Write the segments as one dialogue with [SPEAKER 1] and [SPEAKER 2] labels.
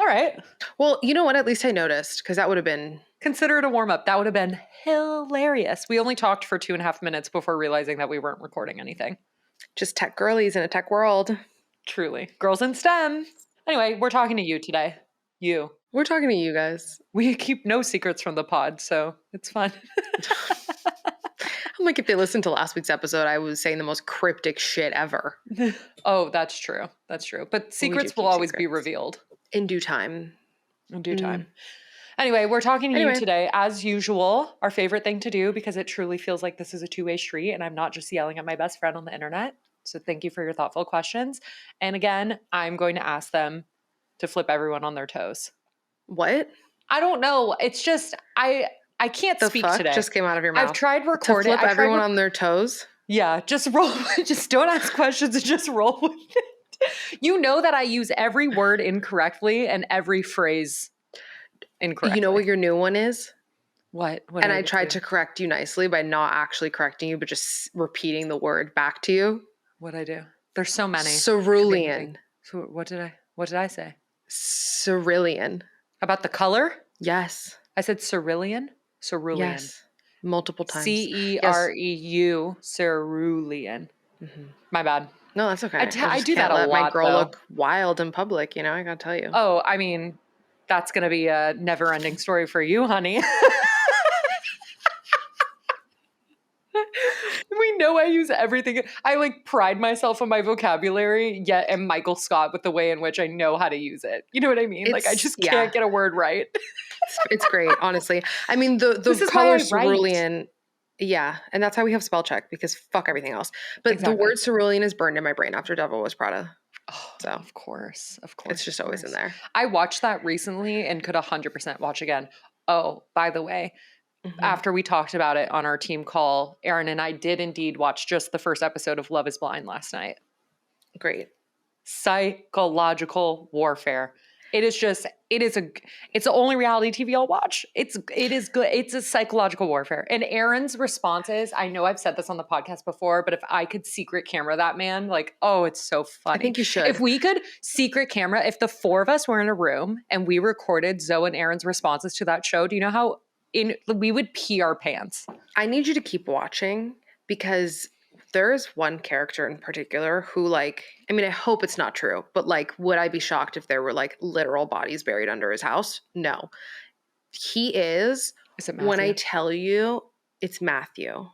[SPEAKER 1] right.
[SPEAKER 2] Well, you know what? At least I noticed, because that would have been...
[SPEAKER 1] Consider it a warm-up. That would have been hilarious. We only talked for 2.5 minutes before realizing that we weren't recording anything.
[SPEAKER 2] Just tech girlies in a tech world.
[SPEAKER 1] Truly. Girls in STEM. Anyway, we're talking to you today. You.
[SPEAKER 2] We're talking to you guys.
[SPEAKER 1] We keep no secrets from the pod, so it's fun.
[SPEAKER 2] I'm like, if they listened to last week's episode, I was saying the most cryptic shit ever.
[SPEAKER 1] Oh, that's true. That's true. But secrets will always be revealed.
[SPEAKER 2] In due time.
[SPEAKER 1] In due time. Anyway, we're talking to you today, as usual, our favorite thing to do, because it truly feels like this is a two-way street and I'm not just yelling at my best friend on the internet. So thank you for your thoughtful questions. And again, I'm going to ask them to flip everyone on their toes.
[SPEAKER 2] What?
[SPEAKER 1] I don't know. It's just, I can't speak today.
[SPEAKER 2] Just came out of your mouth.
[SPEAKER 1] I've tried recording.
[SPEAKER 2] To flip everyone on their toes?
[SPEAKER 1] Yeah, just roll. Just don't ask questions and just roll with it. You know that I use every word incorrectly and every phrase incorrectly.
[SPEAKER 2] You know what your new one is?
[SPEAKER 1] What
[SPEAKER 2] and I tried to correct you nicely by not actually correcting you, but just repeating the word back to you.
[SPEAKER 1] What'd I do? There's so many.
[SPEAKER 2] Cerulean.
[SPEAKER 1] So what did I say?
[SPEAKER 2] Cerulean.
[SPEAKER 1] About the color?
[SPEAKER 2] Yes.
[SPEAKER 1] I said cerulean? Cerulean.
[SPEAKER 2] Yes. Multiple times.
[SPEAKER 1] CEREU. Cerulean. Mm-hmm. My bad.
[SPEAKER 2] No, that's okay.
[SPEAKER 1] I do that a lot,
[SPEAKER 2] my girl look wild in public, you know, I gotta tell you.
[SPEAKER 1] Oh, I mean, that's going to be a never-ending story for you, honey. We know I use everything. I like pride myself on my vocabulary, yet am Michael Scott with the way in which I know how to use it. You know what I mean? Like I just can't get a word right.
[SPEAKER 2] It's great, honestly. I mean, the color cerulean, yeah, and that's how we have spell check, because fuck everything else. But the word cerulean is burned in my brain after Devil Wears Prada.
[SPEAKER 1] Oh,
[SPEAKER 2] so
[SPEAKER 1] of course.
[SPEAKER 2] It's just always in there.
[SPEAKER 1] I watched that recently and could 100% watch again. Oh, by the way, after we talked about it on our team call, Erin and I did indeed watch just the first episode of Love is Blind last night.
[SPEAKER 2] Great.
[SPEAKER 1] Psychological warfare. It's the only reality TV I'll watch. It is good. It's a psychological warfare. And Erin's responses, I know I've said this on the podcast before, but if I could secret camera that man, like, oh, it's so funny.
[SPEAKER 2] I think you should.
[SPEAKER 1] If we could secret camera, if the four of us were in a room and we recorded Zoe and Erin's responses to that show, do you know how we would pee our pants?
[SPEAKER 2] I need you to keep watching, because there is one character in particular who, like, I mean, I hope it's not true, but like, would I be shocked if there were like literal bodies buried under his house? No. He is
[SPEAKER 1] it Matthew?
[SPEAKER 2] When I tell you, it's Matthew.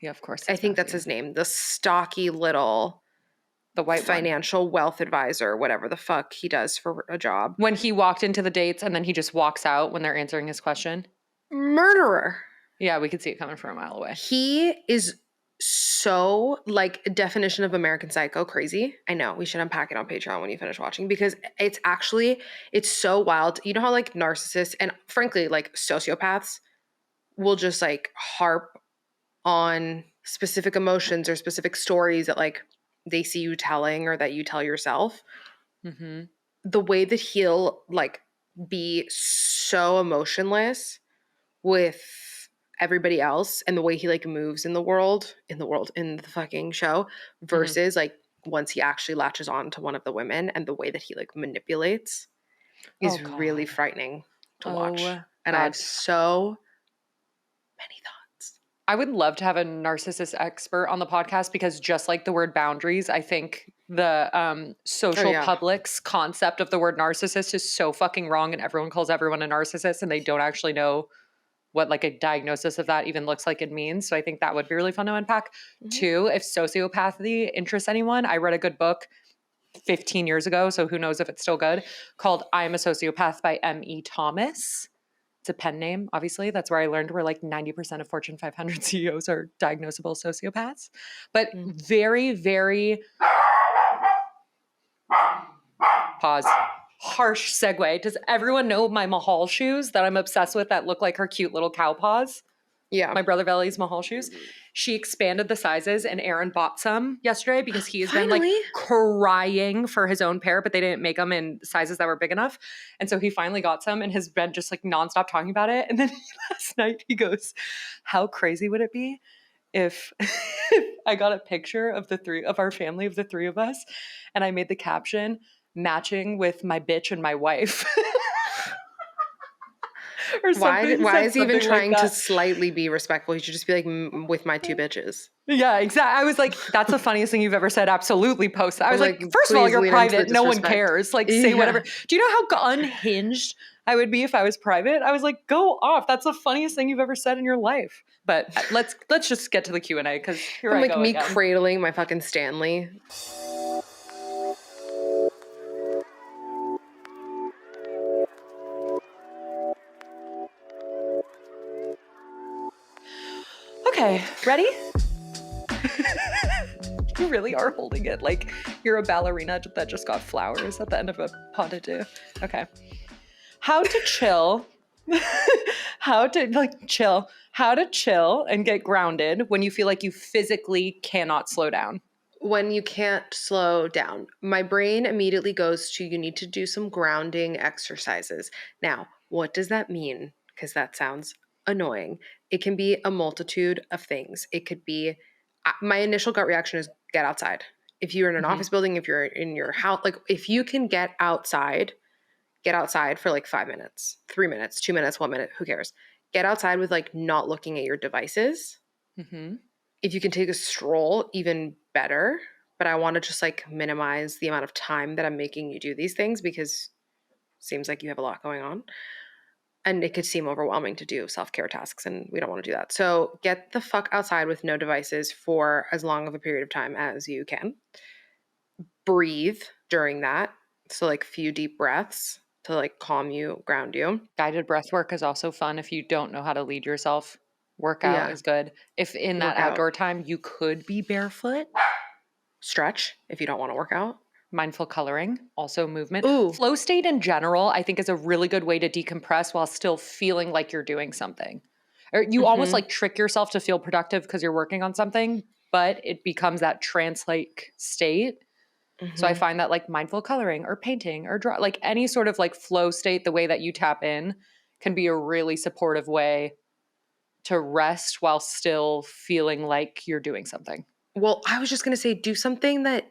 [SPEAKER 1] Yeah, of course.
[SPEAKER 2] I think that's his name. The stocky little,
[SPEAKER 1] the white
[SPEAKER 2] financial wealth advisor, whatever the fuck he does for a job.
[SPEAKER 1] When he walked into the dates and then he just walks out when they're answering his question.
[SPEAKER 2] Murderer.
[SPEAKER 1] Yeah, we could see it coming from a mile away.
[SPEAKER 2] He is so, like, definition of American Psycho crazy. I know, we should unpack it on Patreon when you finish watching, because it's so wild. You know how like narcissists and frankly like sociopaths will just like harp on specific emotions or specific stories that like they see you telling or that you tell yourself. Mm-hmm. The way that he'll like be so emotionless with everybody else and the way he like moves in the fucking show versus like once he actually latches on to one of the women, and the way that he like manipulates is really frightening to watch. And I have so many thoughts.
[SPEAKER 1] I would love to have a narcissist expert on the podcast, because just like the word boundaries, I think the social public's concept of the word narcissist is so fucking wrong, and everyone calls everyone a narcissist and they don't actually know what like a diagnosis of that even looks like and means. So I think that would be really fun to unpack. Mm-hmm. Two, if sociopathy interests anyone, I read a good book 15 years ago, so who knows if it's still good, called I Am a Sociopath by M.E. Thomas. It's a pen name, obviously. That's where I learned where like 90% of Fortune 500 CEOs are diagnosable sociopaths. But very, very... Pause. Harsh segue. Does everyone know my Mahal shoes that I'm obsessed with that look like her cute little cow paws?
[SPEAKER 2] Yeah.
[SPEAKER 1] My brother Valley's Mahal shoes. She expanded the sizes and Aaron bought some yesterday because he has been like crying for his own pair, but they didn't make them in sizes that were big enough. And so he finally got some and has been just like nonstop talking about it. And then last night he goes, how crazy would it be if I got a picture of our family, of the three of us, and I made the caption, matching with my bitch and my wife. or something. He
[SPEAKER 2] Why
[SPEAKER 1] said
[SPEAKER 2] is he even
[SPEAKER 1] something like
[SPEAKER 2] trying to
[SPEAKER 1] that.
[SPEAKER 2] slightly be respectful? He should just be like, with my two bitches.
[SPEAKER 1] Yeah, exactly. I was like, that's the funniest thing you've ever said. Absolutely post that. I
[SPEAKER 2] I'm
[SPEAKER 1] was like,
[SPEAKER 2] like,
[SPEAKER 1] first of all,
[SPEAKER 2] please
[SPEAKER 1] you're
[SPEAKER 2] lean into the
[SPEAKER 1] private. No one
[SPEAKER 2] disrespect.
[SPEAKER 1] cares. Like, say
[SPEAKER 2] Yeah.
[SPEAKER 1] whatever. Do you know how unhinged I would be if I was private? I was like, go off. That's the funniest thing you've ever said in your life. But let's just get to the Q&A because here
[SPEAKER 2] I'm
[SPEAKER 1] I
[SPEAKER 2] like
[SPEAKER 1] go
[SPEAKER 2] me
[SPEAKER 1] again.
[SPEAKER 2] cradling my fucking Stanley.
[SPEAKER 1] Okay, ready? You really are holding it like you're a ballerina that just got flowers at the end of a pas de deux. Okay. How to chill. How to chill and get grounded when you feel like you physically cannot slow down.
[SPEAKER 2] When you can't slow down, my brain immediately goes to you need to do some grounding exercises. Now, what does that mean? Because that sounds annoying. It can be a multitude of things. It could be my initial gut reaction is get outside. If you're in an office building, if you're in your house, like if you can get outside for like 5 minutes, 3 minutes, 2 minutes, 1 minute, who cares? Get outside with like not looking at your devices.
[SPEAKER 1] Mm-hmm.
[SPEAKER 2] If you can take a stroll, even better. But I want to just like minimize the amount of time that I'm making you do these things because it seems like you have a lot going on. And it could seem overwhelming to do self-care tasks, and we don't want to do that. So get the fuck outside with no devices for as long of a period of time as you can. Breathe during that. So like few deep breaths to like calm you, ground you.
[SPEAKER 1] Guided breath work is also fun if you don't know how to lead yourself. Workout
[SPEAKER 2] Yeah,
[SPEAKER 1] is good. If in that
[SPEAKER 2] work out.
[SPEAKER 1] outdoor time you could be barefoot.
[SPEAKER 2] Stretch if you don't want to work out.
[SPEAKER 1] Mindful coloring, also movement.
[SPEAKER 2] Ooh.
[SPEAKER 1] Flow state in general, I think is a really good way to decompress while still feeling like you're doing something. Or you almost like trick yourself to feel productive because you're working on something, but it becomes that trance-like state. So I find that like mindful coloring or painting or draw, like any sort of like flow state, the way that you tap in can be a really supportive way to rest while still feeling like you're doing something.
[SPEAKER 2] Well, I was just going to say do something that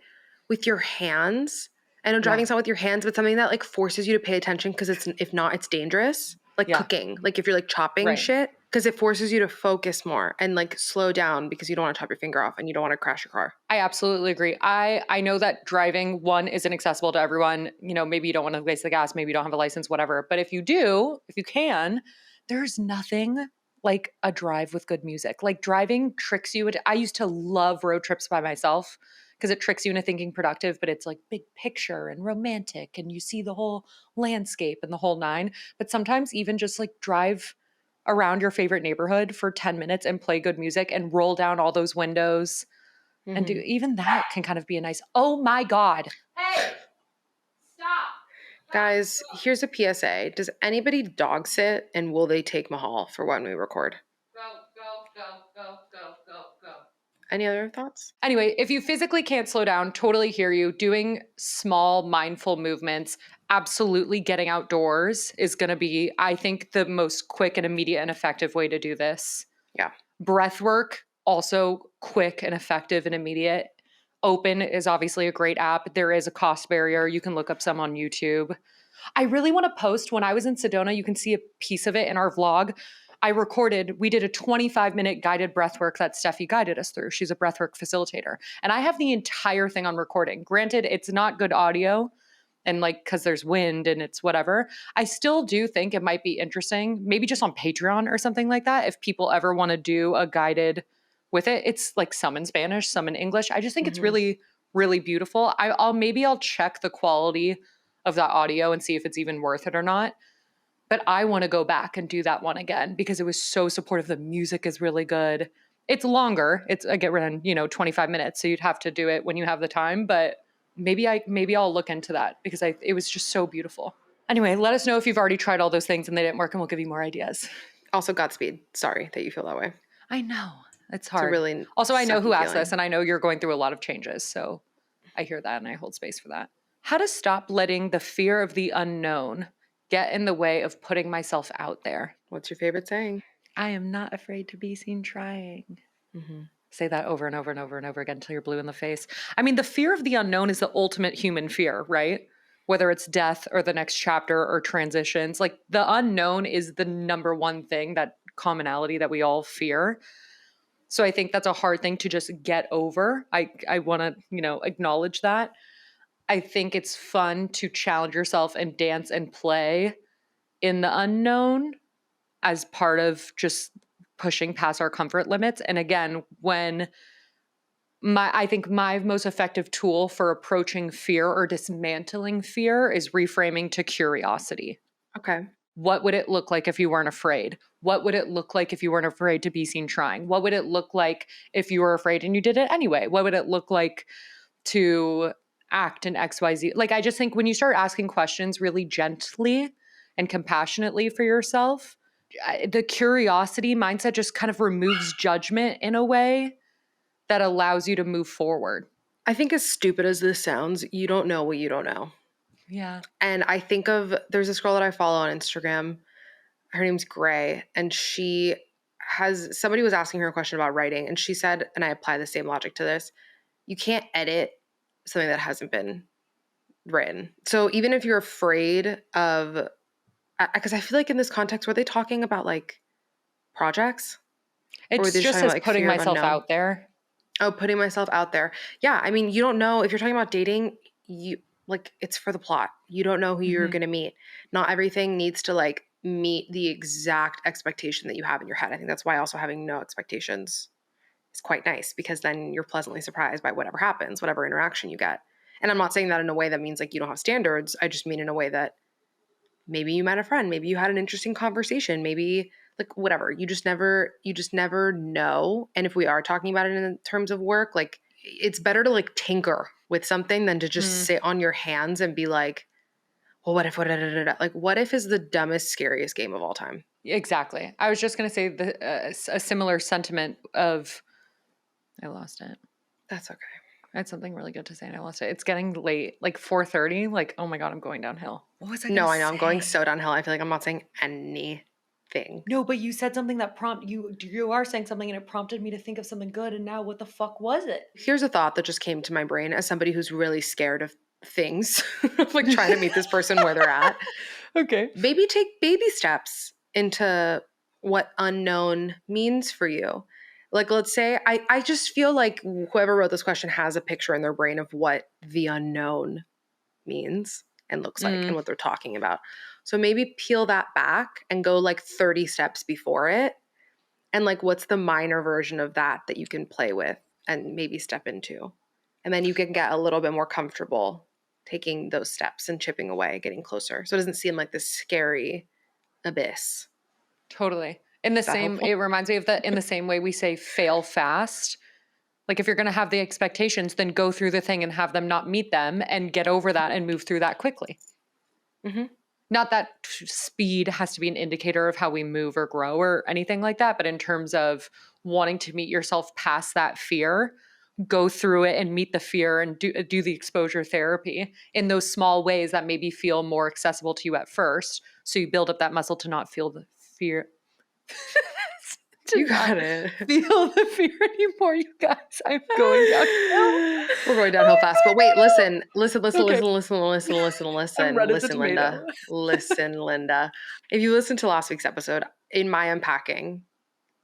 [SPEAKER 2] with your hands. I know driving's not with your hands, but something that like forces you to pay attention because it's if not, it's dangerous. Like
[SPEAKER 1] Yeah.
[SPEAKER 2] cooking, like if you're like chopping
[SPEAKER 1] Right.
[SPEAKER 2] shit, because it forces you to focus more and like slow down because you don't want to chop your finger off and you don't want to crash your car.
[SPEAKER 1] I absolutely agree. I know that driving, one, isn't accessible to everyone. You know, maybe you don't want to waste the gas, maybe you don't have a license, whatever. But if you do, if you can, there's nothing like a drive with good music. Like driving tricks you. I used to love road trips by myself because it tricks you into thinking productive, but it's like big picture and romantic and you see the whole landscape and the whole nine. But sometimes even just like drive around your favorite neighborhood for 10 minutes and play good music and roll down all those windows and do even that can kind of be a nice, oh my God. Hey, stop.
[SPEAKER 2] Guys, here's a PSA. Does anybody dog sit and will they take Mahal for when we record?
[SPEAKER 1] Go.
[SPEAKER 2] Any other thoughts?
[SPEAKER 1] Anyway, if you physically can't slow down, totally hear you. Doing small mindful movements, absolutely getting outdoors is going to be, I think, the most quick and immediate and effective way to do this.
[SPEAKER 2] Yeah.
[SPEAKER 1] Breath work, also quick and effective and immediate. Open is obviously a great app. There is a cost barrier. You can look up some on YouTube. I really want to post when I was in Sedona. You can see a piece of it in our vlog. We did a 25-minute guided breathwork that Steffi guided us through. She's a breathwork facilitator. And I have the entire thing on recording. Granted, it's not good audio and like, cause there's wind and it's whatever. I still do think it might be interesting, maybe just on Patreon or something like that. If people ever want to do a guided with it, it's like some in Spanish, some in English. I just think it's really, really beautiful. I'll check the quality of that audio and see if it's even worth it or not. But I want to go back and do that one again because it was so supportive. The music is really good. It's longer. It's around 25 minutes, so you'd have to do it when you have the time. But maybe I'll look into that because it was just so beautiful. Anyway, let us know if you've already tried all those things and they didn't work, and we'll give you more ideas.
[SPEAKER 2] Also, Godspeed. Sorry that you feel that way.
[SPEAKER 1] I know it's hard.
[SPEAKER 2] It's a really
[SPEAKER 1] also, I know who asked
[SPEAKER 2] feeling.
[SPEAKER 1] this, and I know you're going through a lot of changes, so I hear that and I hold space for that. How to stop letting the fear of the unknown get in the way of putting myself out there.
[SPEAKER 2] What's your favorite saying?
[SPEAKER 1] I am not afraid to be seen trying. Say that over and over and over and over again until you're blue in the face. I mean, the fear of the unknown is the ultimate human fear, right? whether it's death or the next chapter or transitions. Like the unknown is the number one thing, that commonality that we all fear. So I think that's a hard thing to just get over. I want to, acknowledge that. I think it's fun to challenge yourself and dance and play in the unknown as part of just pushing past our comfort limits. And again, I think my most effective tool for approaching fear or dismantling fear is reframing to curiosity.
[SPEAKER 2] Okay.
[SPEAKER 1] What would it look like if you weren't afraid? What would it look like if you weren't afraid to be seen trying? What would it look like if you were afraid and you did it anyway? What would it look like to act in XYZ? Like, I just think when you start asking questions really gently and compassionately for yourself, the curiosity mindset just kind of removes judgment in a way that allows you to move forward.
[SPEAKER 2] I think as stupid as this sounds, you don't know what you don't know.
[SPEAKER 1] Yeah.
[SPEAKER 2] And I think there's this girl that I follow on Instagram. Her name's Gray, and somebody was asking her a question about writing, and she said, and I apply the same logic to this, you can't edit something that hasn't been written. So even if you're afraid of, because I feel like in this context, were they talking about like projects?
[SPEAKER 1] It's just as putting myself out there.
[SPEAKER 2] Oh, putting myself out there. Yeah. I mean, you don't know if you're talking about dating, it's for the plot. You don't know who you're going to meet. Not everything needs to like meet the exact expectation that you have in your head. I think that's why also having no expectations is quite nice, because then you're pleasantly surprised by whatever happens, whatever interaction you get. And I'm not saying that in a way that means like you don't have standards. I just mean in a way that maybe you met a friend, maybe you had an interesting conversation, maybe like whatever. You just never know. And if we are talking about it in terms of work, like it's better to like tinker with something than to just sit on your hands and be like, well, what if, like, what if is the dumbest, scariest game of all time?
[SPEAKER 1] Exactly. I was just going to say a similar sentiment of, I lost it.
[SPEAKER 2] That's okay.
[SPEAKER 1] I had something really good to say and I lost it. It's getting late, like 4:30. Like, oh my God, I'm going downhill. What was I going to say?
[SPEAKER 2] No, I know. I'm going so downhill. I feel like I'm not saying anything.
[SPEAKER 1] No, but you said something that you are saying something and it prompted me to think of something good. And now what the fuck was it?
[SPEAKER 2] Here's a thought that just came to my brain as somebody who's really scared of things, like trying to meet this person where they're at.
[SPEAKER 1] Okay.
[SPEAKER 2] Maybe take baby steps into what unknown means for you. Like, let's say, I just feel like whoever wrote this question has a picture in their brain of what the unknown means and looks like and what they're talking about. So maybe peel that back and go like 30 steps before it. And like, what's the minor version of that you can play with and maybe step into? And then you can get a little bit more comfortable taking those steps and chipping away, getting closer. So it doesn't seem like this scary abyss.
[SPEAKER 1] Totally. It reminds me of that in the same way we say fail fast. Like if you're going to have the expectations, then go through the thing and have them not meet them and get over that and move through that quickly. Mm-hmm. Not that speed has to be an indicator of how we move or grow or anything like that, but in terms of wanting to meet yourself past that fear, go through it and meet the fear and do the exposure therapy in those small ways that maybe feel more accessible to you at first. So you build up that muscle to not feel the fear.
[SPEAKER 2] You got it.
[SPEAKER 1] Feel the fear anymore, you guys. I'm going downhill.
[SPEAKER 2] We're going downhill fast. But wait, listen,
[SPEAKER 1] Okay.
[SPEAKER 2] Listen, Linda. Listen, Linda. If you listened to last week's episode, in my unpacking,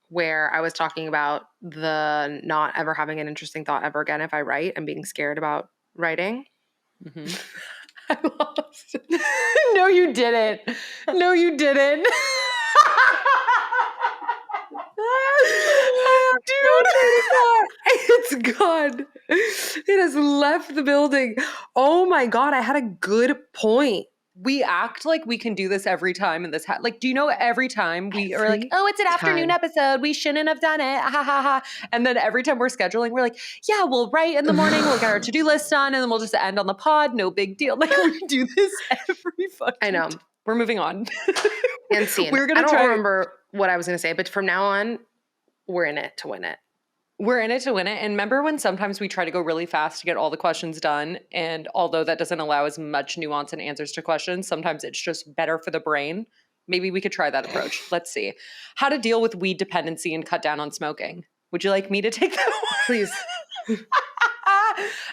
[SPEAKER 2] where I was talking about the not ever having an interesting thought ever again if I write and being scared about writing. Mm-hmm.
[SPEAKER 1] I lost. No, you didn't. No, you didn't.
[SPEAKER 2] Dude, it's gone. It has left the building. Oh my God, I had a good point.
[SPEAKER 1] We act like we can do this every time in this like, do you know every time we are like, oh, it's an afternoon episode. We shouldn't have done it. Ha ha ha. And then every time we're scheduling, we're like, yeah, we'll write in the morning. We'll get our to-do list done and then we'll just end on the pod. No big deal. Like we do this every fucking
[SPEAKER 2] I know.
[SPEAKER 1] We're moving on.
[SPEAKER 2] And scene. I don't remember what I was going to say, but from now on, we're in it to win it.
[SPEAKER 1] We're in it to win it. And remember when sometimes we try to go really fast to get all the questions done, and although that doesn't allow as much nuance and answers to questions, sometimes it's just better for the brain. Maybe we could try that approach. Let's see. How to deal with weed dependency and cut down on smoking. Would you like me to take that one?
[SPEAKER 2] Please.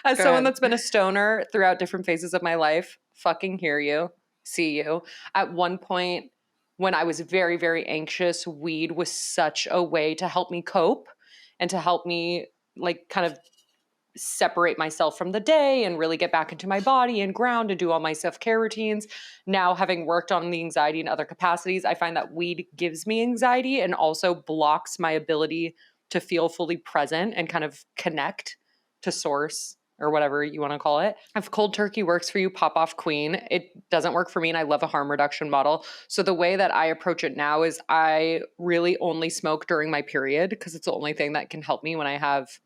[SPEAKER 1] As
[SPEAKER 2] Go
[SPEAKER 1] someone
[SPEAKER 2] ahead.
[SPEAKER 1] that's been a stoner throughout different phases of my life, fucking hear you, see you. At one point, when I was very, very anxious, weed was such a way to help me cope and to help me like kind of separate myself from the day and really get back into my body and ground and do all my self-care routines. Now, having worked on the anxiety in other capacities, I find that weed gives me anxiety and also blocks my ability to feel fully present and kind of connect to source or whatever you want to call it. If cold turkey works for you, pop off queen. It doesn't work for me, and I love a harm reduction model. So the way that I approach it now is I really only smoke during my period because it's the only thing that can help me when I have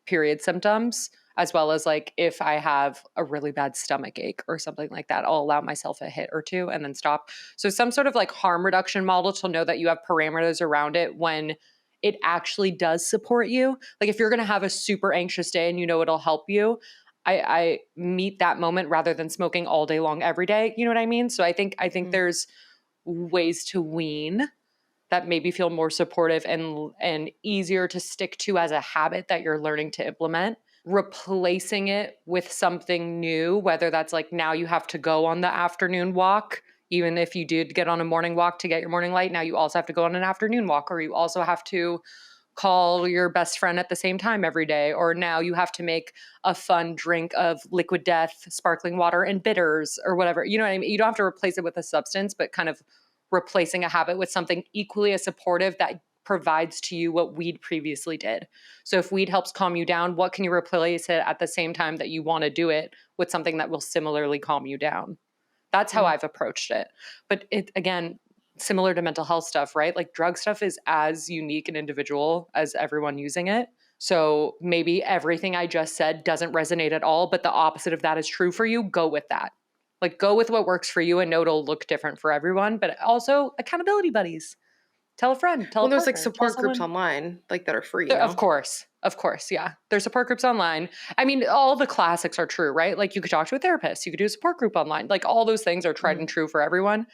[SPEAKER 1] period symptoms, as well as like if I have a really bad stomach ache or something like that, I'll allow myself a hit or two and then stop. So some sort of like harm reduction model to know that you have parameters around it when it actually does support you. Like if you're going to have a super anxious day and you know it'll help you, I meet that moment rather than smoking all day long every day. You know what I mean? So I think there's ways to wean that maybe feel more supportive and easier to stick to as a habit that you're learning to implement. Replacing it with something new, whether that's like now you have to go on the afternoon walk, even if you did get on a morning walk to get your morning light, now you also have to go on an afternoon walk, or you also have to call your best friend at the same time every day, or now you have to make a fun drink of liquid death, sparkling water, and bitters, or whatever. You know what I mean? You don't have to replace it with a substance, but kind of replacing a habit with something equally as supportive that provides to you what weed previously did. So if weed helps calm you down, what can you replace it at the same time that you want to do it with something that will similarly calm you down? That's how I've approached it. But it, again, similar to mental health stuff, right? Like drug stuff is as unique and individual as everyone using it. So maybe everything I just said doesn't resonate at all, but the opposite of that is true for you. Go with that. Like go with what works for you and know it'll look different for everyone. But also accountability buddies. Tell a friend, tell
[SPEAKER 2] Well,
[SPEAKER 1] a
[SPEAKER 2] there's like
[SPEAKER 1] partner, tell
[SPEAKER 2] support groups
[SPEAKER 1] someone.
[SPEAKER 2] online like that are free, you
[SPEAKER 1] Of
[SPEAKER 2] know?
[SPEAKER 1] course. Of course. Yeah. There's support groups online. I mean, all the classics are true, right? Like you could talk to a therapist, you could do a support group online. Like all those things are tried
[SPEAKER 2] Mhm.
[SPEAKER 1] and true for everyone.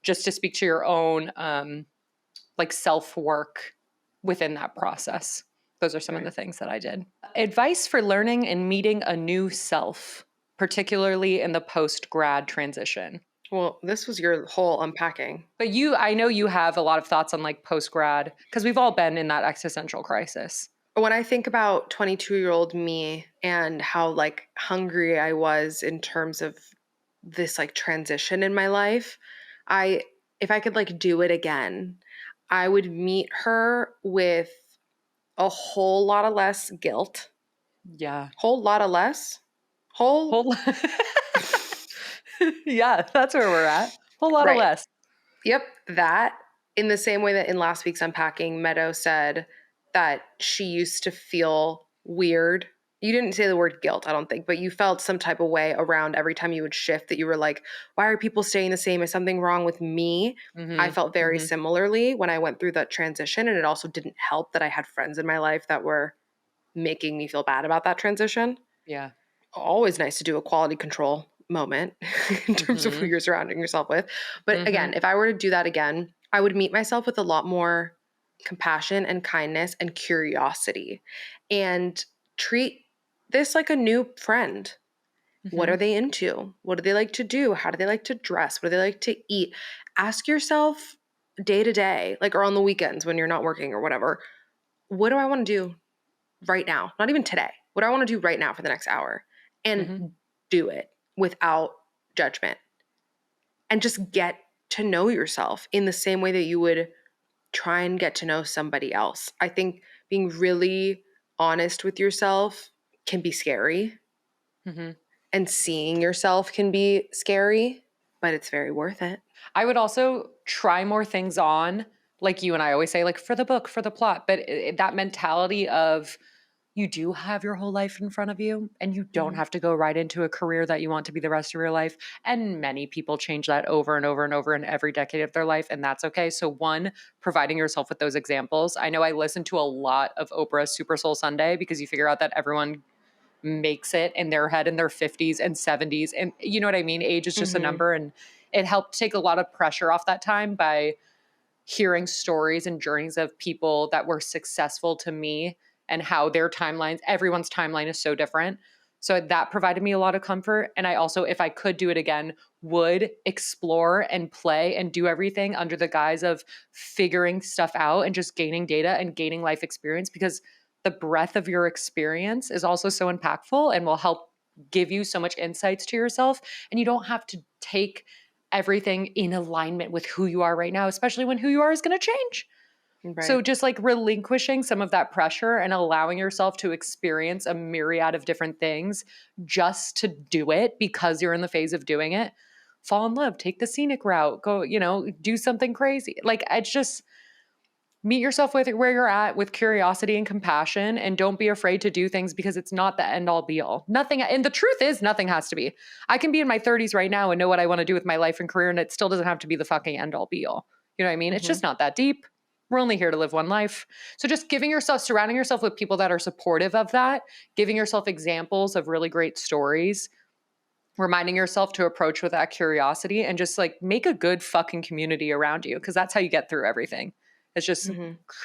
[SPEAKER 1] Just to speak to your own like self-work within that process. Those are some of
[SPEAKER 2] Right.
[SPEAKER 1] the things that I did. Advice for learning and meeting a new self, particularly in the post-grad transition.
[SPEAKER 2] Well, this was your whole unpacking.
[SPEAKER 1] But I know you have a lot of thoughts on like post-grad because we've all been in that existential crisis.
[SPEAKER 2] When I think about 22-year-old me and how like hungry I was in terms of this like transition in my life, I if I could like do it again, I would meet her with a whole lot of less guilt.
[SPEAKER 1] Yeah.
[SPEAKER 2] Whole lot of less. Whole
[SPEAKER 1] Whole yeah, that's where we're at. Whole lot of
[SPEAKER 2] right.
[SPEAKER 1] less.
[SPEAKER 2] Yep, that in the same way that in last week's unpacking, Meadow said that she used to feel weird. You didn't say the word guilt, I don't think, but you felt some type of way around every time you would shift that you were like, why are people staying the same? Is something wrong with me? I
[SPEAKER 1] Mhm.
[SPEAKER 2] felt very
[SPEAKER 1] Mhm.
[SPEAKER 2] similarly when I went through that transition. And it also didn't help that I had friends in my life that were making me feel bad about that transition.
[SPEAKER 1] Yeah.
[SPEAKER 2] Always nice to do a quality control moment in terms of who
[SPEAKER 1] Mhm.
[SPEAKER 2] you're surrounding yourself with. But again,
[SPEAKER 1] Mhm.
[SPEAKER 2] if I were to do that again, I would meet myself with a lot more compassion and kindness and curiosity and treat this like a new friend. What are
[SPEAKER 1] Mhm.
[SPEAKER 2] they into? What do they like to do? How do they like to dress? What do they like to eat? Ask yourself day to day, like or on the weekends when you're not working or whatever, what do I want to do right now? Not even today. What do I want to do right now for the next hour? And
[SPEAKER 1] Mhm.
[SPEAKER 2] do it without judgment and just get to know yourself in the same way that you would try and get to know somebody else. I think being really honest with yourself can be scary,
[SPEAKER 1] Mhm.
[SPEAKER 2] and seeing yourself can be scary, but it's very worth it.
[SPEAKER 1] I would also try more things on, like you and I always say, like for the book, for the plot. But that mentality of you do have your whole life in front of you and you don't
[SPEAKER 2] Mhm.
[SPEAKER 1] have to go right into a career that you want to be the rest of your life. And many people change that over and over and over in every decade of their life. And that's okay. So, one, providing yourself with those examples. I know I listen to a lot of Oprah's Super Soul Sunday because you figure out that everyone makes it in their head in their 50s and 70s. And you know what I mean? Age is just a
[SPEAKER 2] Mhm.
[SPEAKER 1] number. And it helped take a lot of pressure off that time by hearing stories and journeys of people that were successful to me and how their timelines, everyone's timeline is so different. So that provided me a lot of comfort. And I also, if I could do it again, would explore and play and do everything under the guise of figuring stuff out and just gaining data and gaining life experience, because the breadth of your experience is also so impactful and will help give you so much insights to yourself. And you don't have to take everything in alignment with who you are right now, especially when who you are is going to change.
[SPEAKER 2] Right.
[SPEAKER 1] So just like relinquishing some of that pressure and allowing yourself to experience a myriad of different things just to do it because you're in the phase of doing it. Fall in love, take the scenic route, go, do something crazy. Like, it's just meet yourself with where you're at with curiosity and compassion, and don't be afraid to do things because it's not the end all be all. Nothing, and the truth is nothing has to be. I can be in my 30s right now and know what I want to do with my life and career, and it still doesn't have to be the fucking end all be all. You know what I mean? It's just not that deep. We're only here to live one life. So just surrounding yourself with people that are supportive of that, giving yourself examples of really great stories, reminding yourself to approach with that curiosity, and just like make a good fucking community around you, because that's how you get through everything. It's just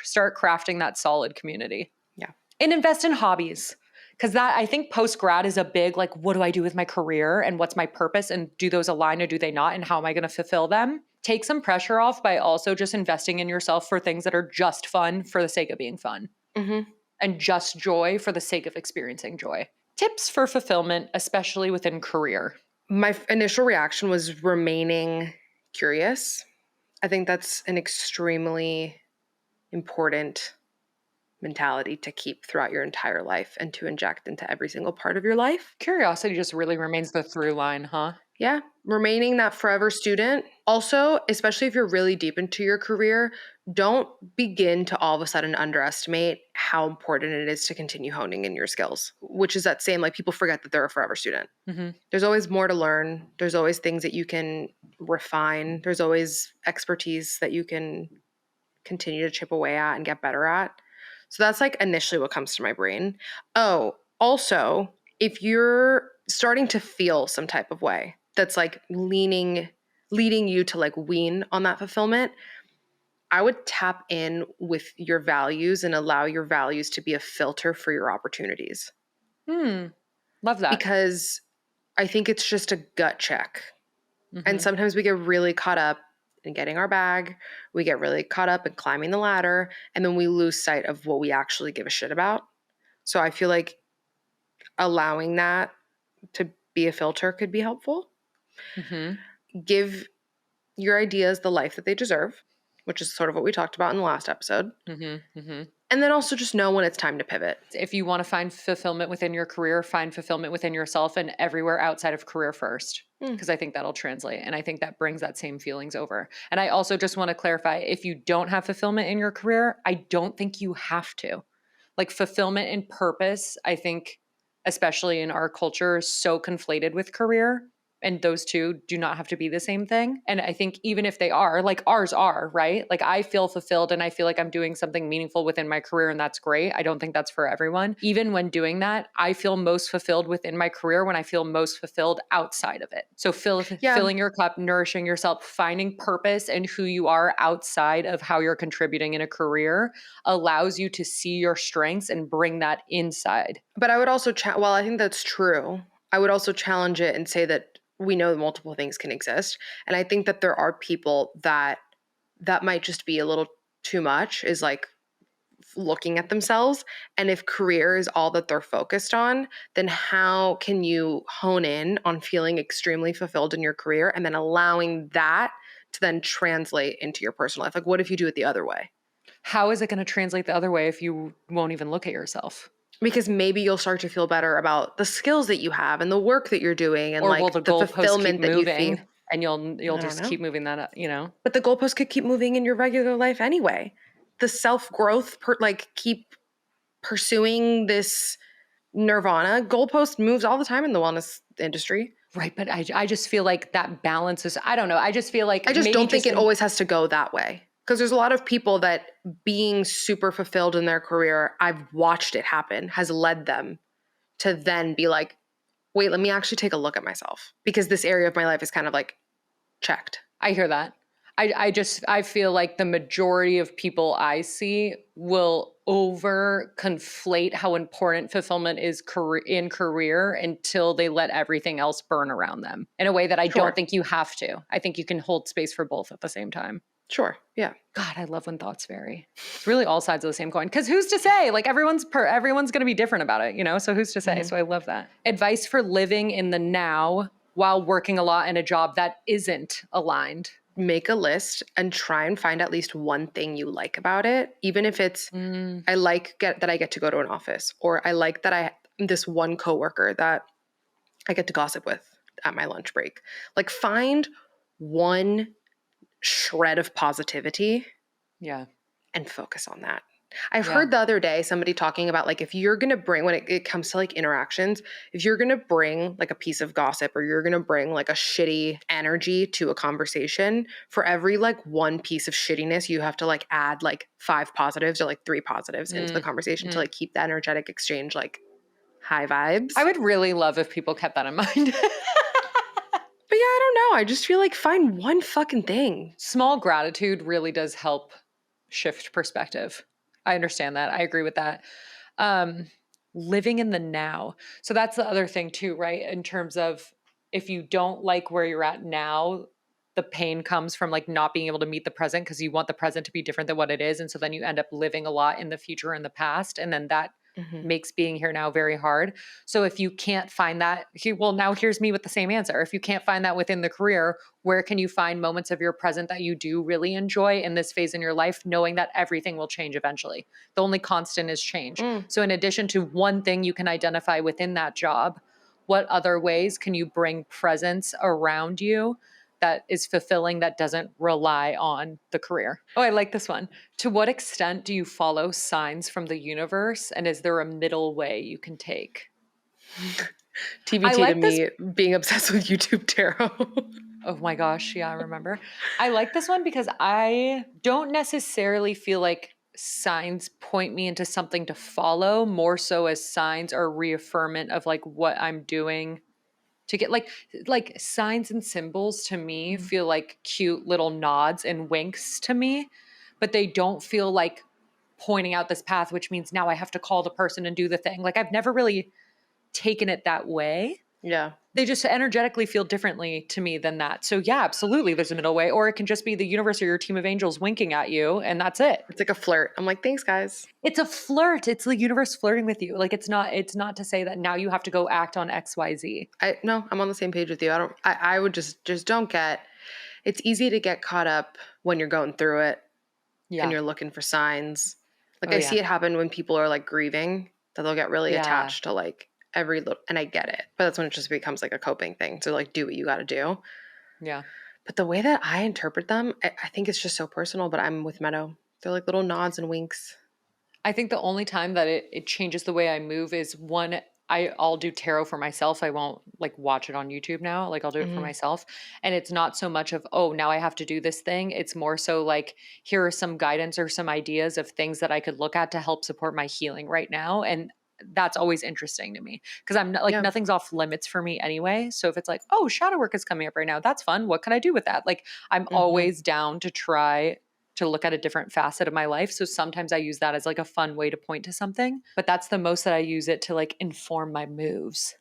[SPEAKER 1] start crafting that solid community.
[SPEAKER 2] Yeah.
[SPEAKER 1] And invest in hobbies. Because that, I think post-grad is a big, like, what do I do with my career and what's my purpose, and do those align or do they not, and how am I going to fulfill them? Take some pressure off by also just investing in yourself for things that are just fun for the sake of being fun. And just joy for the sake of experiencing joy. Tips for fulfillment, especially within career.
[SPEAKER 2] My initial reaction was remaining curious. I think that's an extremely important mentality to keep throughout your entire life and to inject into every single part of your life.
[SPEAKER 1] Curiosity just really remains the through line, huh?
[SPEAKER 2] Yeah, remaining that forever student. Also, especially if you're really deep into your career, don't begin to all of a sudden underestimate how important it is to continue honing in your skills, which is that same, like, people forget that they're a forever student. There's always more to learn. There's always things that you can refine. There's always expertise that you can continue to chip away at and get better at. So that's like initially what comes to my brain. Oh, also, if you're starting to feel some type of way that's like leading you to like wean on that fulfillment, I would tap in with your values and allow your values to be a filter for your opportunities.
[SPEAKER 1] Love that.
[SPEAKER 2] Because I think it's just a gut check. And sometimes we get really caught up in getting our bag. We get really caught up in climbing the ladder, and then we lose sight of what we actually give a shit about. So I feel like allowing that to be a filter could be helpful. Give your ideas the life that they deserve, which is sort of what we talked about in the last episode. And then also just know when it's time to pivot.
[SPEAKER 1] If you want to find fulfillment within your career, find fulfillment within yourself and everywhere outside of career first, because I think that'll translate. And I think that brings that same feelings over. And I also just want to clarify, if you don't have fulfillment in your career, I don't think you have to. Like, fulfillment and purpose, I think, especially in our culture, is so conflated with career. And those two do not have to be the same thing. And I think even if they are, like ours are, right? Like, I feel fulfilled and I feel like I'm doing something meaningful within my career, and that's great. I don't think that's for everyone. Even when doing that, I feel most fulfilled within my career when I feel most fulfilled outside of it. So filling your cup, nourishing yourself, finding purpose and who you are outside of how you're contributing in a career allows you to see your strengths and bring that inside.
[SPEAKER 2] But I would also, while I think that's true, I would also challenge it and say that we know multiple things can exist. And I think that there are people that might just be a little too much, is like looking at themselves. And if career is all that they're focused on, then how can you hone in on feeling extremely fulfilled in your career and then allowing that to then translate into your personal life? Like, what if you do it the other way?
[SPEAKER 1] How is it going to translate the other way if you won't even look at yourself?
[SPEAKER 2] Because maybe you'll start to feel better about the skills that you have and the work that you're doing, and
[SPEAKER 1] or
[SPEAKER 2] like
[SPEAKER 1] will the
[SPEAKER 2] fulfillment
[SPEAKER 1] keep moving,
[SPEAKER 2] that you feel.
[SPEAKER 1] and you'll just keep moving that up,
[SPEAKER 2] But the goalpost could keep moving in your regular life anyway. The self-growth, keep pursuing this nirvana. Goalpost moves all the time in the wellness industry.
[SPEAKER 1] Right, but I just feel like that balance is, I don't know. I just feel like
[SPEAKER 2] I just don't think it always has to go that way. Because there's a lot of people that being super fulfilled in their career, I've watched it happen, has led them to then be like, wait, let me actually take a look at myself, because this area of my life is kind of like checked.
[SPEAKER 1] I hear that. I feel like the majority of people I see will over conflate how important fulfillment is in career until they let everything else burn around them in a way that I don't think you have to. I think you can hold space for both at the same time.
[SPEAKER 2] Sure. Yeah.
[SPEAKER 1] God, I love when thoughts vary. It's really all sides of the same coin. Because who's to say? Like everyone's going to be different about it, you know? So who's to say? So I love that. Advice for living in the now while working a lot in a job that isn't aligned.
[SPEAKER 2] Make a list and try and find at least one thing you like about it, even if it's I like that I get to go to an office, or I like that I this one coworker that I get to gossip with at my lunch break. Like find one shred of positivity, and focus on that. I've heard the other day somebody talking about like if you're gonna bring, when it comes to like interactions, if you're gonna bring like a piece of gossip or you're gonna bring like a shitty energy to a conversation, for every like one piece of shittiness, you have to like add like 5 positives or like 3 positives into the conversation to like keep the energetic exchange like high vibes.
[SPEAKER 1] I would really love if people kept that in mind.
[SPEAKER 2] But yeah, I don't know. I just feel like find one fucking thing.
[SPEAKER 1] Small gratitude really does help shift perspective. I understand that. I agree with that. Living in the now. So that's the other thing too, right? In terms of if you don't like where you're at now, the pain comes from like not being able to meet the present because you want the present to be different than what it is. And so then you end up living a lot in the future and the past. And then that makes being here now very hard. So if you can't find that, well, now here's me with the same answer. If you can't find that within the career, where can you find moments of your present that you do really enjoy in this phase in your life, knowing that everything will change eventually? The only constant is change. So in addition to one thing you can identify within that job, what other ways can you bring presence around you that is fulfilling, that doesn't rely on the career? Oh, I like this one. To what extent do you follow signs from the universe? And is there a middle way you can take?
[SPEAKER 2] TBT like to me being obsessed with YouTube tarot.
[SPEAKER 1] Oh my gosh. Yeah, I remember. I like this one because I don't necessarily feel like signs point me into something to follow, more so as signs are reaffirmment of like what I'm doing to get like signs and symbols to me feel like cute little nods and winks to me, but they don't feel like pointing out this path, which means now I have to call the person and do the thing. Like I've never really taken it that way.
[SPEAKER 2] Yeah.
[SPEAKER 1] They just energetically feel differently to me than that. So yeah, absolutely there's a middle way. Or it can just be the universe or your team of angels winking at you and that's it.
[SPEAKER 2] It's like a flirt. I'm like, thanks guys.
[SPEAKER 1] It's a flirt. It's the universe flirting with you. Like it's not to say that now you have to go act on XYZ.
[SPEAKER 2] No, I'm on the same page with you. I would just don't get, it's easy to get caught up when you're going through it and you're looking for signs. Like I see it happen when people are like grieving, that they'll get really attached to like every little, and I get it, but that's when it just becomes like a coping thing to like do what you got to do.
[SPEAKER 1] Yeah.
[SPEAKER 2] But the way that I interpret them, I think it's just so personal, but I'm with Meadow. They're like little nods and winks.
[SPEAKER 1] I think the only time that it changes the way I move is one, I'll do tarot for myself. I won't like watch it on YouTube now. Like I'll do it for myself. And it's not so much of, oh, now I have to do this thing. It's more so like, here are some guidance or some ideas of things that I could look at to help support my healing right now. And that's always interesting to me because I'm not like nothing's off limits for me anyway. So if it's like, oh, shadow work is coming up right now, that's fun. What can I do with that? Like I'm always down to try to look at a different facet of my life. So sometimes I use that as like a fun way to point to something, but that's the most that I use it to like inform my moves,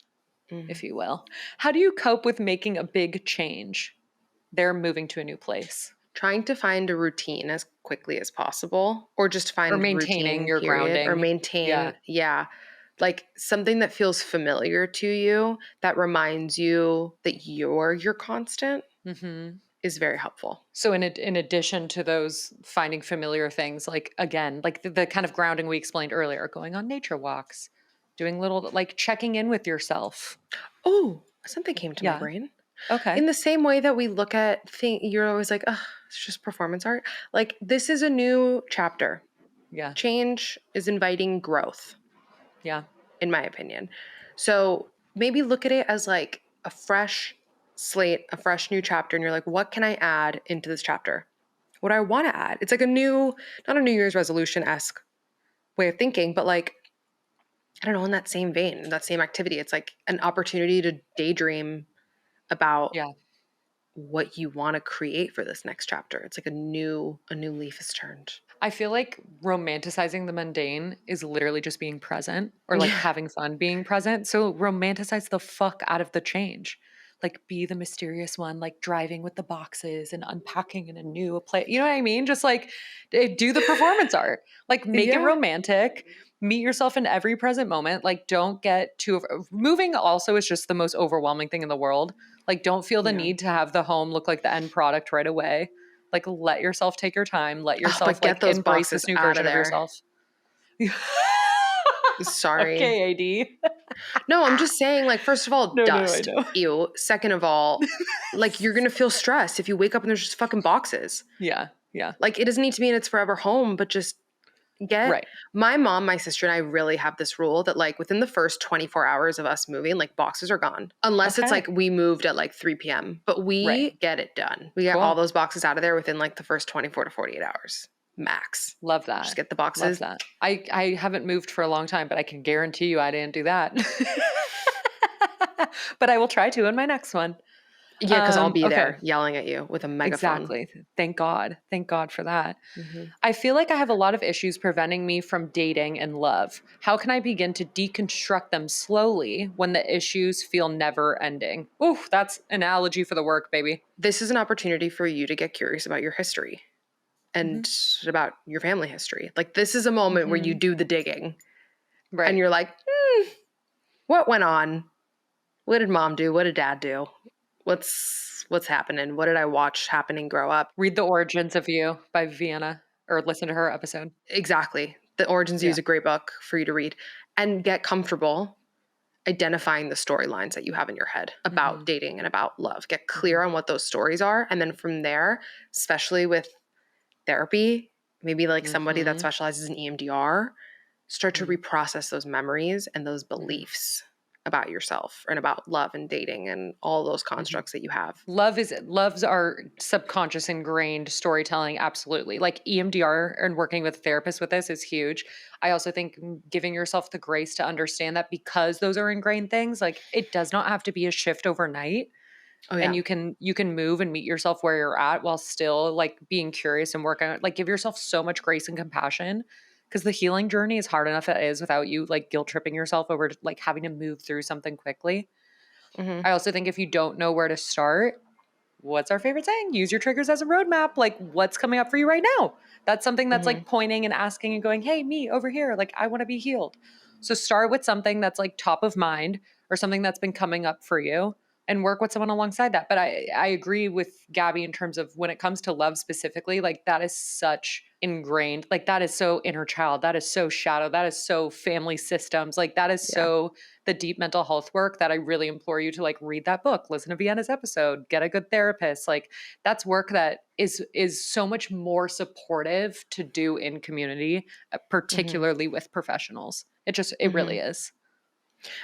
[SPEAKER 1] if you will. How do you cope with making a big change? They're moving to a new place.
[SPEAKER 2] Trying to find a routine as quickly as possible, or just find
[SPEAKER 1] or maintaining
[SPEAKER 2] routine,
[SPEAKER 1] your
[SPEAKER 2] period,
[SPEAKER 1] grounding.
[SPEAKER 2] or maintain, like something that feels familiar to you that reminds you that you're your constant is very helpful.
[SPEAKER 1] So in addition to those finding familiar things, like again, like the kind of grounding we explained earlier, going on nature walks, doing little like checking in with yourself.
[SPEAKER 2] Oh, something came to my brain.
[SPEAKER 1] Okay.
[SPEAKER 2] In the same way that we look at things, you're always like, oh, it's just performance art. Like this is a new chapter.
[SPEAKER 1] Yeah.
[SPEAKER 2] Change is inviting growth.
[SPEAKER 1] Yeah.
[SPEAKER 2] In my opinion. So maybe look at it as like a fresh slate, a fresh new chapter. And you're like, what can I add into this chapter? What do I want to add? It's like a new, not a New Year's resolution-esque way of thinking, but like, I don't know, in that same vein, that same activity. It's like an opportunity to daydream about what you want to create for this next chapter. It's like a new leaf is turned.
[SPEAKER 1] I feel like romanticizing the mundane is literally just being present or like
[SPEAKER 2] Yeah.
[SPEAKER 1] having fun being present. So romanticize the fuck out of the change. Like be the mysterious one, like driving with the boxes and unpacking in a new place. You know what I mean? Just like do the performance art. Like make it
[SPEAKER 2] Yeah.
[SPEAKER 1] romantic. Meet yourself in every present moment. Like don't get too moving also is just the most overwhelming thing in the world. Like don't feel the
[SPEAKER 2] Yeah.
[SPEAKER 1] need to have the home look like the end product right away. Like let yourself take your time. Let
[SPEAKER 2] Oh,
[SPEAKER 1] yourself
[SPEAKER 2] but get
[SPEAKER 1] like
[SPEAKER 2] those
[SPEAKER 1] embrace
[SPEAKER 2] boxes
[SPEAKER 1] this new
[SPEAKER 2] out of
[SPEAKER 1] version of
[SPEAKER 2] there.
[SPEAKER 1] yourself.
[SPEAKER 2] Sorry.
[SPEAKER 1] Okay, AD.
[SPEAKER 2] No, I'm just saying, like, first of all,
[SPEAKER 1] No, I
[SPEAKER 2] dust.
[SPEAKER 1] know.
[SPEAKER 2] Ew. Second of all, like, you're gonna feel stressed if you wake up and there's just fucking boxes.
[SPEAKER 1] Yeah, yeah.
[SPEAKER 2] Like, it doesn't need to be in its forever home, but just get
[SPEAKER 1] Right.
[SPEAKER 2] my mom, my sister, and I really have this rule that, like, within the first 24 hours of us moving, like, boxes are gone. Unless it's like
[SPEAKER 1] Okay.
[SPEAKER 2] we moved at like 3 p.m. But
[SPEAKER 1] Right.
[SPEAKER 2] we get it done. We get all
[SPEAKER 1] Cool.
[SPEAKER 2] those boxes out of there within like the first 24 to 48 hours. Max.
[SPEAKER 1] Love
[SPEAKER 2] Just
[SPEAKER 1] that.
[SPEAKER 2] get the
[SPEAKER 1] Love
[SPEAKER 2] boxes.
[SPEAKER 1] that. I haven't moved for a long time, but I can guarantee you I didn't do that. But I will try to in my next one.
[SPEAKER 2] Yeah, because I'll be
[SPEAKER 1] Okay.
[SPEAKER 2] there yelling at you with a megaphone.
[SPEAKER 1] Exactly. Thank God. Thank God for that.
[SPEAKER 2] Hmm.
[SPEAKER 1] I feel like I have a lot of issues preventing me from dating and love. How can I begin to deconstruct them slowly when the issues feel never ending? Ooh, that's analogy for the work, baby.
[SPEAKER 2] This is an opportunity for you to get curious about your history
[SPEAKER 1] Hmm.
[SPEAKER 2] and about your family history. Like, this is a moment where you
[SPEAKER 1] Hmm.
[SPEAKER 2] do the digging and
[SPEAKER 1] Right.
[SPEAKER 2] you're like, what went on? What did mom do? What did dad do? What's happening? What did I watch happening grow up?
[SPEAKER 1] Read The Origins of You by Vienna or listen to her episode.
[SPEAKER 2] Exactly. The Origins View
[SPEAKER 1] Yeah.
[SPEAKER 2] is a great book for you to read and get comfortable identifying the storylines that you have in your head about
[SPEAKER 1] Hmm.
[SPEAKER 2] dating and about love. Get
[SPEAKER 1] Hmm.
[SPEAKER 2] clear on what those stories are. And then from there, especially with therapy, maybe like somebody that
[SPEAKER 1] Hmm.
[SPEAKER 2] specializes in EMDR, start to
[SPEAKER 1] Hmm.
[SPEAKER 2] reprocess those memories and those
[SPEAKER 1] Hmm.
[SPEAKER 2] beliefs about yourself and about love and dating and all those
[SPEAKER 1] Hmm.
[SPEAKER 2] constructs that you have.
[SPEAKER 1] Love's our subconscious ingrained storytelling. Absolutely. Like EMDR and working with therapists with this is huge. I also think giving yourself the grace to understand that because those are ingrained things, like it does not have to be a shift overnight.
[SPEAKER 2] Oh
[SPEAKER 1] And
[SPEAKER 2] yeah.
[SPEAKER 1] you can move and meet yourself where you're at while still like being curious and working like give yourself so much grace and compassion because the healing journey is hard enough it is without you like guilt tripping yourself over like having to move through something quickly.
[SPEAKER 2] Hmm.
[SPEAKER 1] I also think if you don't know where to start, what's our favorite saying? Use your triggers as a roadmap. Like, what's coming up for you right now? That's something that's
[SPEAKER 2] Hmm.
[SPEAKER 1] like pointing and asking and going, hey, me over here. Like, I want to be healed. So start with something that's like top of mind or something that's been coming up for you and work with someone alongside that. But I agree with Gabby in terms of when it comes to love specifically, like that is such ingrained, like that is so inner child, that is so shadow, that is so family systems, like that is
[SPEAKER 2] Yeah.
[SPEAKER 1] so the deep mental health work that I really implore you to like read that book, listen to Vienna's episode, get a good therapist. Like that's work that is so much more supportive to do in community,
[SPEAKER 2] Hmm.
[SPEAKER 1] particularly with professionals. It
[SPEAKER 2] Hmm.
[SPEAKER 1] really is.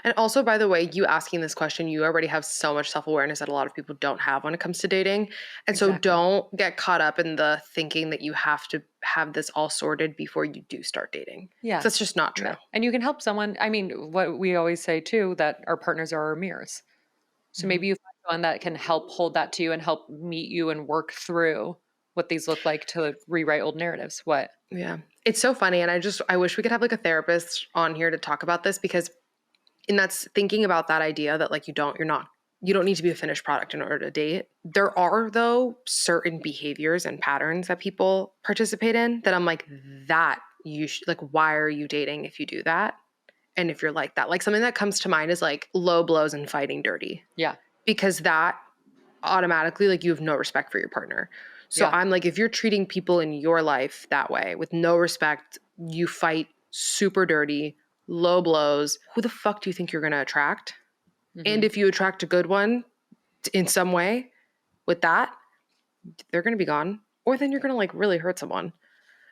[SPEAKER 2] And also, by the way, you asking this question, you already have so much self awareness that a lot of people don't have when it comes to dating. And so
[SPEAKER 1] Exactly.
[SPEAKER 2] don't get caught up in the thinking that you have to have this all sorted before you do start dating. 'Cause
[SPEAKER 1] Yeah.
[SPEAKER 2] that's just not true.
[SPEAKER 1] Yeah. And you can help someone. I mean, what we always say too, that our partners are our mirrors. So
[SPEAKER 2] Hmm.
[SPEAKER 1] maybe you find someone that can help hold that to you and help meet you and work through what these look like to rewrite old narratives. What?
[SPEAKER 2] Yeah. It's so funny. And I wish we could have like a therapist on here to talk about this because, and that's thinking about that idea that like you don't need to be a finished product in order to date. There are though certain behaviors and patterns that people participate in that I'm like, that like, why are you dating if you do that? And if you're like that, like something that comes to mind is like low blows and fighting dirty,
[SPEAKER 1] Yeah.
[SPEAKER 2] because that automatically, like, you have no respect for your partner. So
[SPEAKER 1] Yeah.
[SPEAKER 2] I'm like, if you're treating people in your life that way with no respect, you fight super dirty, low blows, who the fuck do you think you're going to attract? And
[SPEAKER 1] Hmm.
[SPEAKER 2] if you attract a good one in some way with that, they're going to be gone. Or then you're going to like really hurt someone.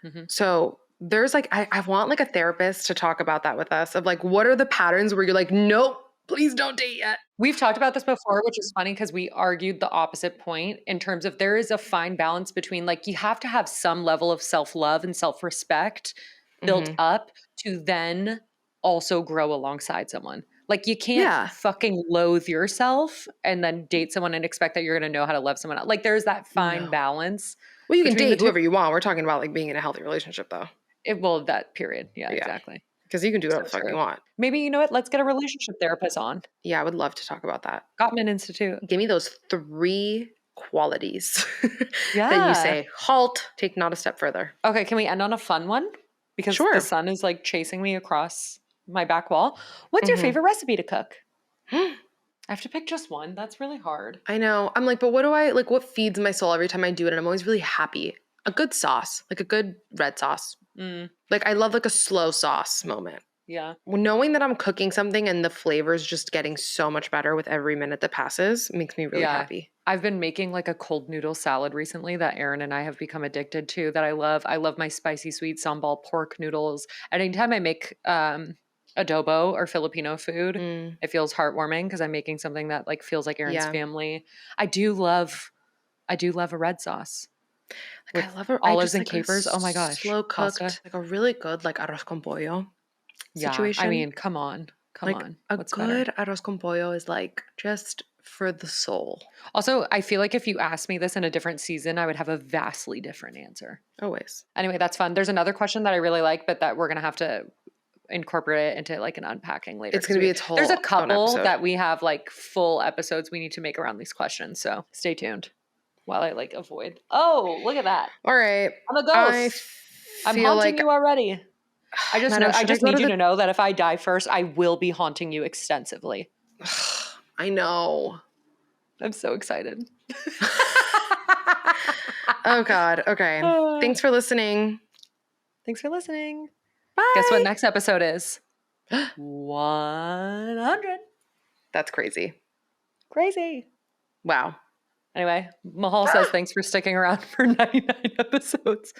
[SPEAKER 1] Hmm.
[SPEAKER 2] So there's like, I want like a therapist to talk about that with us of like, what are the patterns where you're like, nope, please don't date yet.
[SPEAKER 1] We've talked about this before, which is funny because we argued the opposite point in terms of there is a fine balance between like you have to have some level of self love and self respect built
[SPEAKER 2] Hmm.
[SPEAKER 1] up to then also grow alongside someone. Like you can't
[SPEAKER 2] Yeah.
[SPEAKER 1] fucking loathe yourself and then date someone and expect that you're going to know how to love someone else. Like there's that fine
[SPEAKER 2] No.
[SPEAKER 1] balance.
[SPEAKER 2] Well, you can date whoever you want. We're talking about like being in a healthy relationship, though.
[SPEAKER 1] That period. Yeah, exactly.
[SPEAKER 2] Because you can do whatever the fuck you want.
[SPEAKER 1] Maybe, you know what? Let's get a relationship therapist on.
[SPEAKER 2] Yeah, I would love to talk about that.
[SPEAKER 1] Gottman Institute.
[SPEAKER 2] Give me those 3 qualities that you say, halt, take not a step further.
[SPEAKER 1] Okay, can we end on a fun one? Because the sun is like chasing me across my back wall. What's your favorite recipe to cook? I have to pick just one. That's really hard.
[SPEAKER 2] I know. I'm like, but what feeds my soul every time I do it? And I'm always really happy. A good sauce, like a good red sauce. Like I love like a slow sauce moment.
[SPEAKER 1] Yeah.
[SPEAKER 2] Knowing that I'm cooking something and the flavor's just getting so much better with every minute that passes makes me really happy.
[SPEAKER 1] I've been making like a cold noodle salad recently that Aaron and I have become addicted to that I love. I love my spicy sweet sambal pork noodles. And anytime I make adobo or Filipino food, it feels heartwarming because I'm making something that like feels like Aaron's family. I do love a red sauce.
[SPEAKER 2] Like I love
[SPEAKER 1] olives and capers. Oh my gosh.
[SPEAKER 2] Slow cooked, like a really good like arroz con pollo situation.
[SPEAKER 1] I mean, come on.
[SPEAKER 2] A good arroz con pollo is like just for the soul.
[SPEAKER 1] Also, I feel like if you asked me this in a different season, I would have a vastly different answer.
[SPEAKER 2] Always.
[SPEAKER 1] Anyway, that's fun. There's another question that I really like, but that we're going to have to incorporate it into like an unpacking later.
[SPEAKER 2] It's going to be its whole
[SPEAKER 1] There's a couple that we have like full episodes we need to make around these questions. So stay tuned while I like avoid. Oh, look at that.
[SPEAKER 2] All right.
[SPEAKER 1] I'm a ghost. I'm haunting you already. I just need you to know that if I die first, I will be haunting you extensively.
[SPEAKER 2] I know.
[SPEAKER 1] I'm so excited.
[SPEAKER 2] Oh, God. Okay. Thanks for listening. Bye.
[SPEAKER 1] Guess what next episode is? 100.
[SPEAKER 2] That's crazy.
[SPEAKER 1] Wow. Anyway, Mahal says thanks for sticking around for 99 episodes.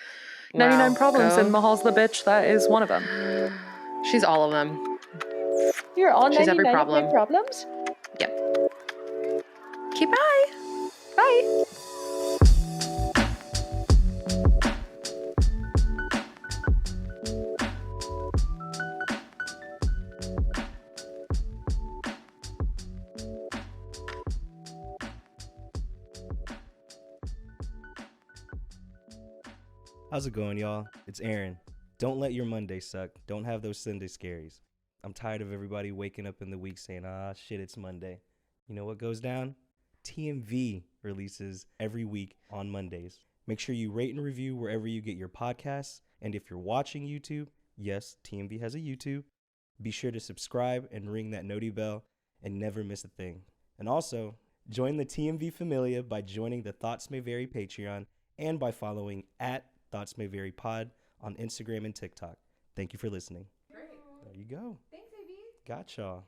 [SPEAKER 1] 99 problems, and Mahal's the bitch that is one of them.
[SPEAKER 2] She's all of them.
[SPEAKER 1] You're all 99
[SPEAKER 2] She's every problem.
[SPEAKER 1] of my problems?
[SPEAKER 2] Yep. Okay, bye.
[SPEAKER 1] Bye.
[SPEAKER 3] How's it going, y'all? It's Aaron. Don't let your Monday suck. Don't have those Sunday scaries. I'm tired of everybody waking up in the week saying, shit, it's Monday. You know what goes down? TMV releases every week on Mondays. Make sure you rate and review wherever you get your podcasts. And if you're watching YouTube, yes, TMV has a YouTube. Be sure to subscribe and ring that noti bell and never miss a thing. And also, join the TMV Familia by joining the Thoughts May Vary Patreon and by following @Thoughts May Vary Pod on Instagram and TikTok. Thank you for listening. Great. There you go.
[SPEAKER 2] Thanks, AB.
[SPEAKER 3] Got y'all.